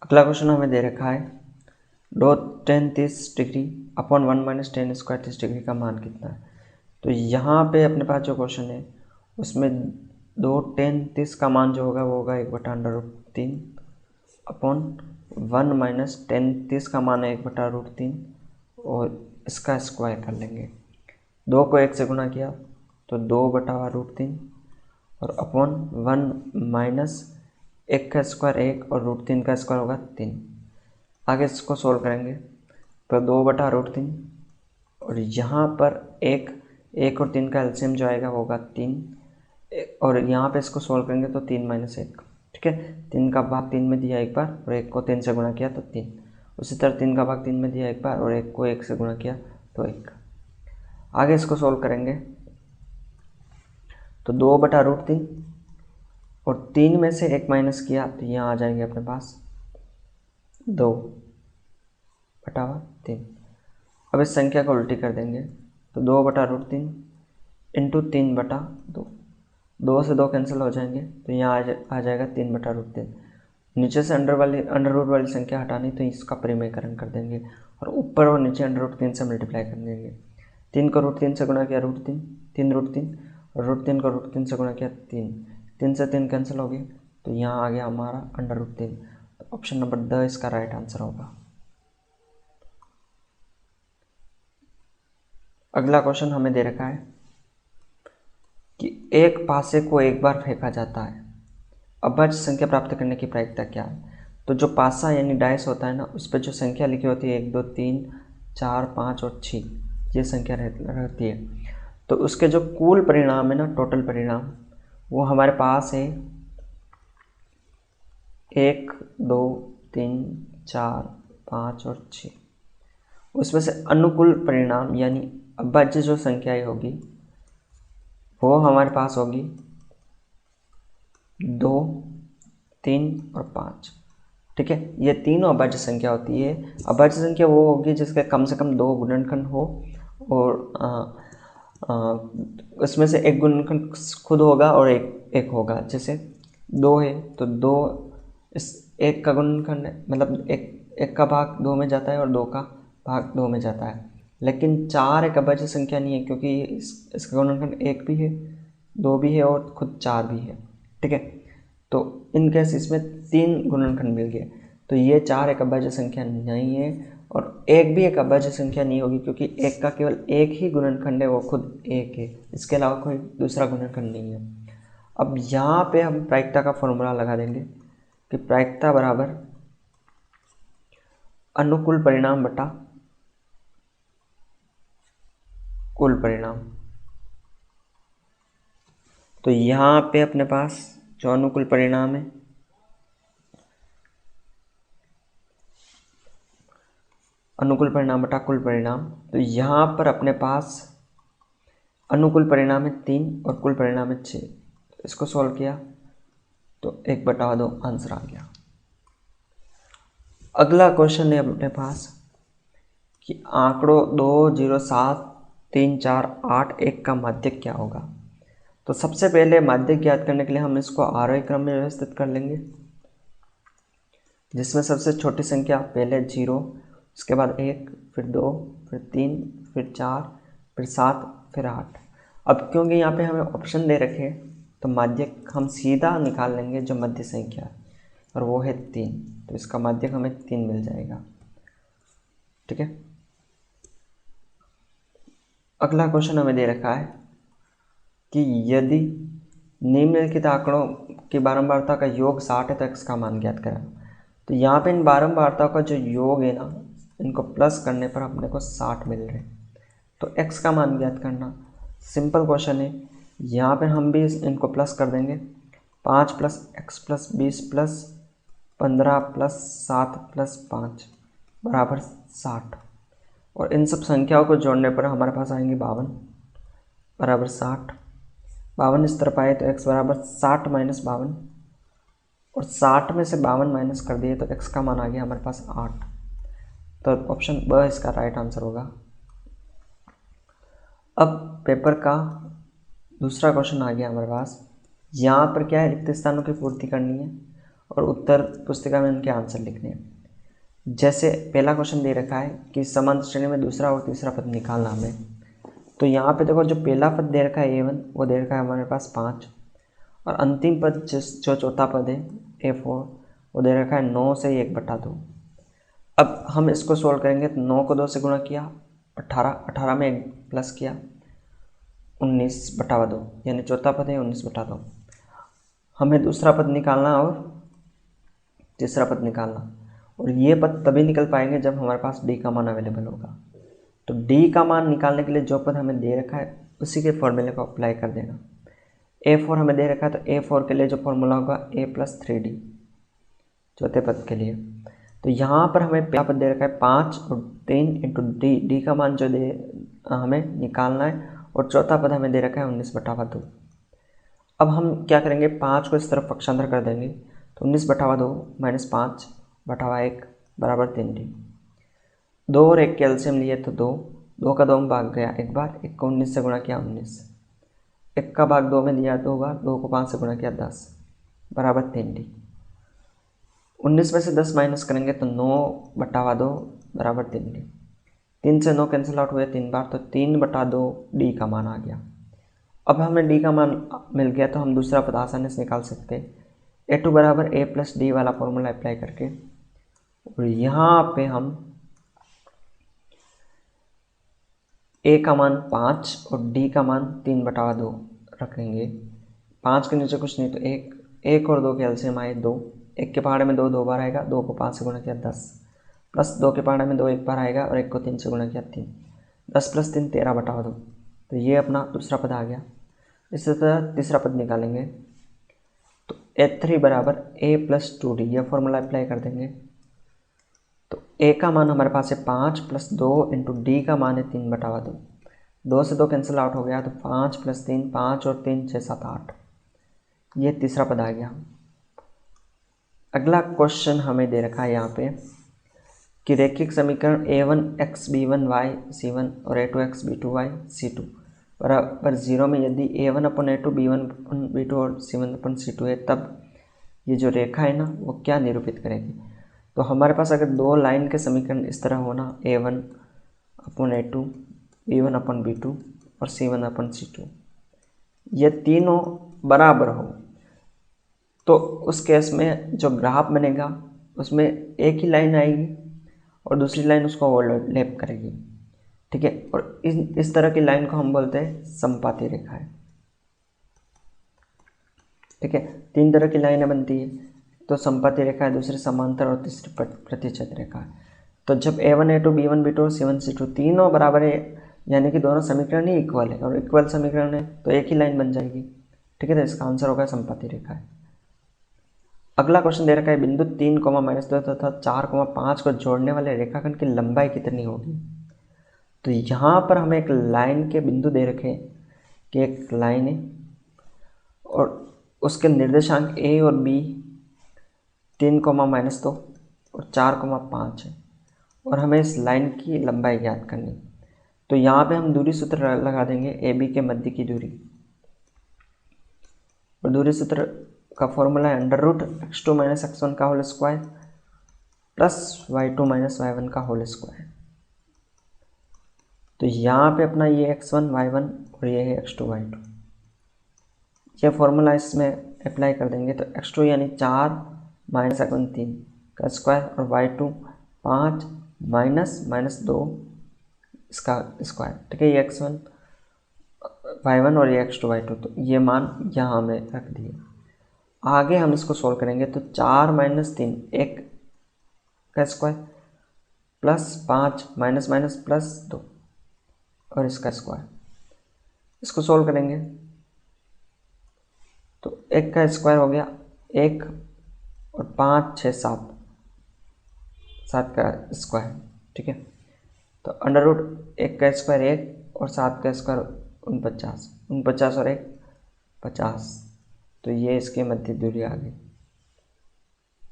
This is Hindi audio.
अगला क्वेश्चन हमें दे रखा है दो tan 30 degree upon 1 minus ten square 30 degree का मान कितना है। तो यहाँ पे अपने पास जो क्वेश्चन है उसमें दो tan 30 का मान जो होगा वो होगा 1/√3 अपॉन 1 माइनस टेन 30 का मान है 1/√3 और इसका स्क्वायर कर लेंगे। 2 को 1 से गुणा किया तो 2/√3 और अपॉन 1 माइनस 1 का स्क्वायर 1 और √3 का स्क्वायर होगा 3। आगे इसको सोल्व करेंगे तो 2/√3 और यहाँ पर 1 और 3 का एलसीएम जो आएगा वो होगा 3 और यहाँ पे इसको सोल्व करेंगे तो 3 माइनस 1, ठीक है। 3 का भाग 3 में दिया एक बार और 1 को 3 से गुणा किया तो 3। उसी तरह 3 का भाग 3 में दिया एक बार और 1 को 1 से गुणा किया तो 1। आगे इसको सोल्व करेंगे तो 2/√3 और 3 में से 1 माइनस किया तो यहाँ आ जाएंगे अपने पास 2/3। अब इस संख्या को उल्टी कर देंगे तो 2/√3 इंटू 3/2, 2 से 2 कैंसिल हो जाएंगे तो यहाँ आ जाएगा 3/√3। नीचे से अंडर रूट वाली संख्या हटानी तो इसका परिमेयकरण कर देंगे और ऊपर और नीचे अंडर√3 से मल्टीप्लाई कर देंगे। 3 को √3 से गुणा किया √3, 3√3 और √3 को √3 से गुणा किया 3 से 3 कैंसिल हो गए तो यहाँ आ गया हमारा अंडर√3। तो ऑप्शन नंबर द इसका राइट आंसर होगा। अगला क्वेश्चन हमें दे रखा है कि एक पासे को एक बार फेंका जाता है, अभाज्य संख्या प्राप्त करने की प्रायिकता क्या है। तो जो पासा यानी डाइस होता है ना, उस पर जो संख्या लिखी होती है 1 2 3 4 5 और 6 ये संख्या रहती है। तो उसके जो कुल परिणाम है ना, टोटल परिणाम, वो हमारे पास है 1 2 3 4 5 और 6। उसमें से अनुकूल परिणाम यानी अभाज्य जो संख्याएं होगी वो हमारे पास होगी 2 3 और 5, ठीक है। ये तीनों अभाज्य संख्या होती है। अभाज्य संख्या वो होगी जिसके कम से कम 2 गुणनखंड हो और उसमें से एक गुणनखंड खुद होगा और एक होगा। जैसे 2 है तो 2 इस 1 का गुणनखंड है, मतलब एक का भाग 2 में जाता है और 2 का भाग 2 में जाता है। लेकिन 4 एक अभाज्य संख्या नहीं है क्योंकि इसका गुणनखंड 1 भी है, 2 भी है और खुद 4 भी है, ठीक है। तो इन केस इसमें 3 गुणनखंड मिल गए तो ये 4 एक अभाज्य संख्या नहीं है और 1 भी एक अभाज्य संख्या नहीं होगी क्योंकि 1 का केवल एक ही गुणनखंड है, वो खुद 1 है, इसके अलावा कोई दूसरा गुणनखंड नहीं है। अब यहाँ पे हम प्रायिकता का फॉर्मूला लगा देंगे कि प्रायिकता बराबर अनुकूल परिणाम बटा कुल परिणाम। तो यहाँ पे अपने पास जो अनुकूल परिणाम है अनुकूल परिणाम बटा कुल परिणाम, तो यहाँ पर अपने पास अनुकूल परिणाम है 3 और कुल परिणाम है 6। इसको सॉल्व किया तो 1/2 आंसर आ गया। अगला क्वेश्चन है अपने पास कि आंकड़ों 2 0 7 3 4 8 1 का माध्यक क्या होगा। तो सबसे पहले माध्यक ज्ञात करने के लिए हम इसको आरोही क्रम में व्यवस्थित कर लेंगे, जिसमें सबसे छोटी संख्या पहले 0, उसके बाद 1, फिर 2, फिर 3, फिर 4, फिर 7, फिर 8। अब क्योंकि यहाँ पे हमें ऑप्शन दे रखे तो माध्यक हम सीधा निकाल लेंगे जो मध्य संख्या है और वो है 3, तो इसका माध्यक हमें 3 मिल जाएगा, ठीक है। अगला क्वेश्चन हमें दे रखा है कि यदि निम्नलिखित आंकड़ों की बारंबारता का योग 60 है तो x का मान ज्ञात करें। तो यहाँ पे इन बारंबारताओं का जो योग है ना, इनको प्लस करने पर अपने को 60 मिल रहे हैं। तो x का मान ज्ञात करना सिंपल क्वेश्चन है। यहाँ पे हम भी इनको प्लस कर देंगे, 5 + x + 20 + 15 + 7 + 5 बराबर 60। और इन सब संख्याओं को जोड़ने पर हमारे पास आएंगे 52 बराबर 60। 52 इस तरफ आए तो x बराबर 60 - 52 और 60 में से 52 माइनस कर दिए तो x का मान आ गया हमारे पास 8। तो ऑप्शन ब इसका राइट आंसर होगा। अब पेपर का दूसरा क्वेश्चन आ गया हमारे पास। यहाँ पर क्या है, रिक्त स्थानों की पूर्ति करनी है और उत्तर पुस्तिका में उनके आंसर लिखने हैं। जैसे पहला क्वेश्चन दे रखा है कि समान श्रेणी में दूसरा और तीसरा पद निकालना हमें। तो यहाँ पे देखो जो पहला पद दे रखा है A1 वो दे रखा है हमारे पास 5, और अंतिम पद जो चौथा पद है A4 वो दे रखा है 9 से 1/2। अब हम इसको सोल्व करेंगे तो 9 को 2 से गुणा किया 18 में 1 प्लस किया 19/2, यानी चौथा पद है 19/2। हमें दूसरा पद निकालना और तीसरा पद निकालना, और ये पद तभी निकल पाएंगे जब हमारे पास डी का मान अवेलेबल होगा। तो डी का मान निकालने के लिए जो पद हमें दे रखा है उसी के फॉर्मूले को अप्लाई कर देना। A4 हमें दे रखा है तो A4 के लिए जो फॉर्मूला होगा A+3D चौथे पद के लिए। तो यहाँ पर हमें पहला पद दे रखा है 5 और 3 इंटू डी का मान जो हमें निकालना है, और चौथा पद हमें दे रखा है 19/2। अब हम क्या करेंगे, 5 को इस तरफ पक्षांतर कर देंगे तो 19/2 माइनस 5/1 बराबर 3D। 2 और 1 के एलसीएम लिए तो 2 का 2 में भाग गया एक बार, 1 को 19 से गुणा किया 19, 1 का भाग 2 में दिया 2 बार, 2 को 5 से गुणा किया 10 बराबर 3D। 19 में से 10 माइनस करेंगे तो 9/2 बराबर 3D। 3 से 9 कैंसिल आउट हुए 3 बार, तो 3/2 डी का मान आ गया। अब हमें डी का मान मिल गया तो हम दूसरा पद आसानी से निकाल सकते हैं। A2 बराबर A+D वाला फॉर्मूला अप्लाई करके, और यहाँ पे हम A का मान 5 और D का मान 3/2 रखेंगे। 5 के नीचे कुछ नहीं तो 1 और 2 के एलसीएम आए 2, 1 के पहाड़े में 2 बार आएगा, 2 को 5 से गुणा किया 10, प्लस 2 के पहाड़े में 2 एक बार आएगा, और 1 को 3 से गुणा किया 3, 10 + 3 13/2। तो ये अपना दूसरा पद आ गया। इसी तरह तीसरा पद निकालेंगे तो A3 बराबर A+2D यह फॉर्मूला अप्लाई कर देंगे। तो A का मान हमारे पास है 5 + 2 इंटू D का मान है 3/2। 2 से 2 कैंसिल आउट हो गया तो 5 + 3 5 और 3 6 7 8, ये तीसरा पद आ गया। अगला क्वेश्चन हमें दे रखा है यहाँ पे कि रेखिक समीकरण A1x B1y C1 और A2x B2y C2 बराबर 0 में यदि A1/A2 B1/B2 और C1/C2 है, तब ये जो रेखा है ना वो क्या निरूपित करेगी। तो हमारे पास अगर दो लाइन के समीकरण इस तरह हो ना, A1/A2 B1/B2 और C1/C2, ये तीनों बराबर हो, तो उस केस में जो ग्राफ बनेगा उसमें एक ही लाइन आएगी और दूसरी लाइन उसको ओवरलैप करेगी, ठीक है। और इस तरह की लाइन को हम बोलते हैं समपाती रेखा है, ठीक है। 3 तरह की लाइनें बनती है, तो समपाती रेखा है, दूसरी समांतर और तीसरी प्रतिच्छेद रेखा है। तो जब A1/A2 B1/B2 और C1/C2 तीनों बराबर है, यानी कि दोनों समीकरण ही इक्वल है, और इक्वल समीकरण है तो एक ही लाइन बन जाएगी, ठीक है। तो इसका आंसर होगा समपाती रेखा है। अगला क्वेश्चन दे रखा है बिंदु 3, -2 तथा 4, 5 को जोड़ने वाले रेखाखंड की लंबाई कितनी होगी। तो यहाँ पर हमें एक लाइन के बिंदु दे रखे कि एक लाइन है और उसके निर्देशांक A और B 3, -2 और 4, 5 है, और हमें इस लाइन की लंबाई ज्ञात करनी। तो यहाँ पे हम दूरी सूत्र लगा देंगे AB के मध्य की दूरी, और दूरी सूत्र का फॉर्मूला है √x2 - x1 का whole square plus y2 - y1 का होल स्क्वायर। तो यहाँ पे अपना ये x1 y1 और ये है x2 y2, ये फॉर्मूला इसमें अप्लाई कर देंगे तो x2 यानी 4 - x1 3 का स्क्वायर, और y2 5 -2 इसका स्क्वायर, ठीक है। ये x1 y1 और ये x2 y2, तो ये मान यहाँ में रख दिए। आगे हम इसको सोल्व करेंगे तो 4 - 3 1 का स्क्वायर प्लस 5 -+ 2 और इसका स्क्वायर, इसको सोल्व करेंगे तो 1 का स्क्वायर हो गया 1 और 5 6 7 का स्क्वायर, ठीक है। तो √1 का स्क्वायर 1 और 7 का स्क्वायर 49 और 1 50, तो ये इसके मध्य दूरी आ गई।